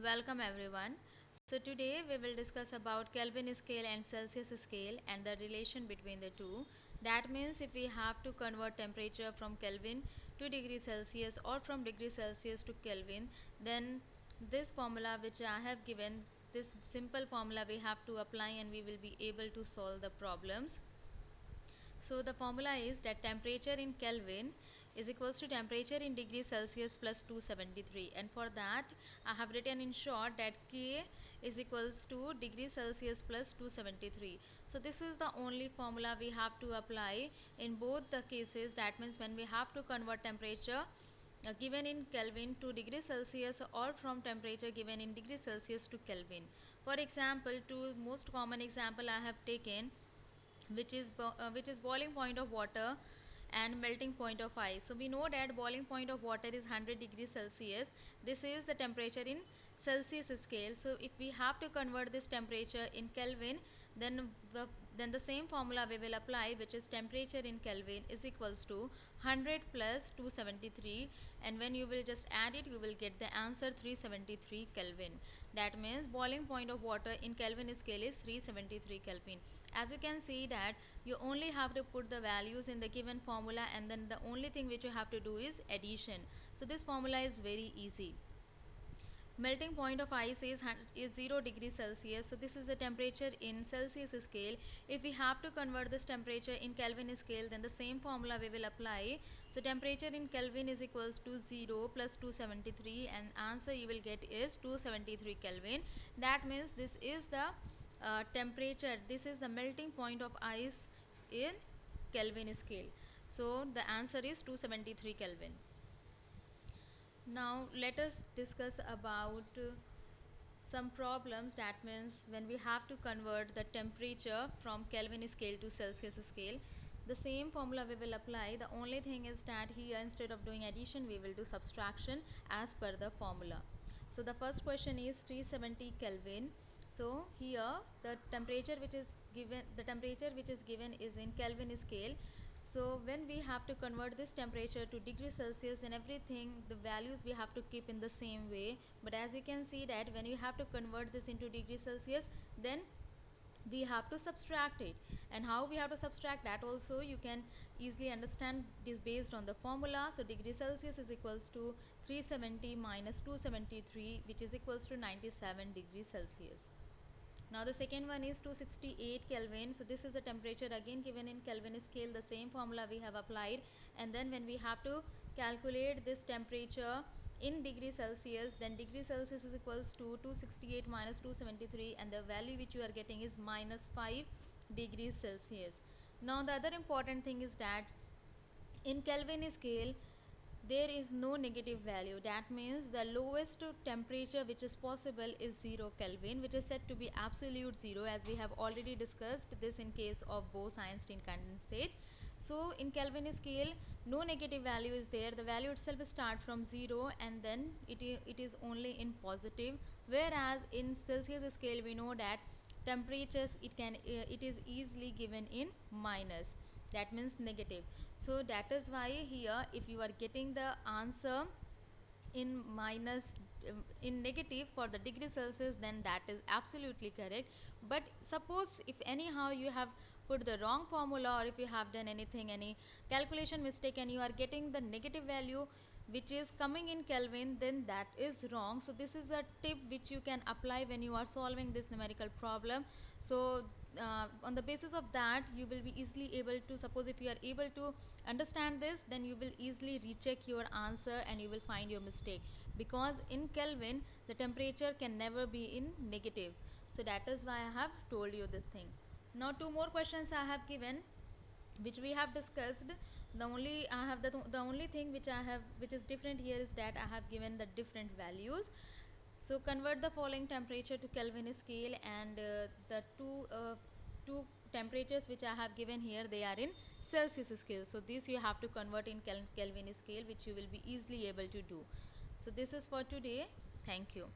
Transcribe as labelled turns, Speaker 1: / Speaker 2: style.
Speaker 1: Welcome everyone. So today we will discuss about Kelvin scale and Celsius scale and the relation between the two. That means if we have to convert temperature from Kelvin to degree Celsius or from degree Celsius to Kelvin, then this formula which I have given, this simple formula we have to apply and we will be able to solve the problems. So the formula is that temperature in Kelvin is equals to temperature in degrees Celsius plus 273, and for that I have written in short that K is equals to degrees Celsius plus 273. So this is the only formula we have to apply in both the cases. That means when we have to convert temperature given in Kelvin to degrees Celsius or from temperature given in degrees Celsius to Kelvin. For example, two most common example I have taken, which is boiling point of water and melting point of ice. So we know that boiling point of water is 100 degrees Celsius. This is the temperature in Celsius scale. So if we have to convert this temperature in Kelvin, then the same formula we will apply, which is temperature in Kelvin is equals to 100 plus 273, and when you will just add it, you will get the answer 373 Kelvin. That means boiling point of water in Kelvin scale is 373 Kelvin. As you can see that you only have to put the values in the given formula, and then the only thing which you have to do is addition. So this formula is very easy. Melting point of ice is 0 degrees Celsius. So this is the temperature in Celsius scale. If we have to convert this temperature in Kelvin scale, then the same formula we will apply. So temperature in Kelvin is equals to 0 plus 273, and answer you will get is 273 Kelvin. That means this is the temperature, this is the melting point of ice in Kelvin scale. So the answer is 273 Kelvin. Now let us discuss about some problems. That means when we have to convert the temperature from Kelvin scale to Celsius scale, the same formula we will apply. The only thing is that here instead of doing addition, we will do subtraction as per the formula. So the first question is 370 Kelvin. So here the temperature which is given is in Kelvin scale. So when we have to convert this temperature to degrees Celsius and everything, the values we have to keep in the same way. But as you can see that when you have to convert this into degrees Celsius, then we have to subtract it. And how we have to subtract that also you can easily understand. It is based on the formula. So degrees Celsius is equals to 370 minus 273, which is equals to 97 degrees Celsius. Now the second one is 268 Kelvin. So this is the temperature again given in Kelvin scale. The same formula we have applied, and then when we have to calculate this temperature in degrees Celsius, then degrees Celsius is equals to 268 minus 273, and the value which you are getting is minus 5 degrees Celsius. Now the other important thing is that in Kelvin scale there is no negative value. That means the lowest temperature which is possible is 0 Kelvin, which is said to be absolute zero, as we have already discussed this in case of Bose-Einstein condensate. So in Kelvin scale no negative value is there. The value itself start from 0, and then it is only in positive, whereas in Celsius scale we know that temperatures it is easily given in minus, that means negative. So that is why here if you are getting the answer in minus in negative for the degree Celsius, then that is absolutely correct. But suppose if anyhow you have put the wrong formula, or if you have done any calculation mistake and you are getting the negative value which is coming in Kelvin, then that is wrong. So this is a tip which you can apply when you are solving this numerical problem. So on the basis of that you will be easily able to, suppose if you are able to understand this, then you will easily recheck your answer and you will find your mistake, because in Kelvin the temperature can never be in negative. So that is why I have told you this thing. Now two more questions I have given, which we have discussed. The only thing which is different here is that I have given the different values. So convert the following temperature to Kelvin scale, and the two temperatures which I have given here, they are in Celsius scale. So this you have to convert in Kelvin scale, which you will be easily able to do. So this is for today. Thank you.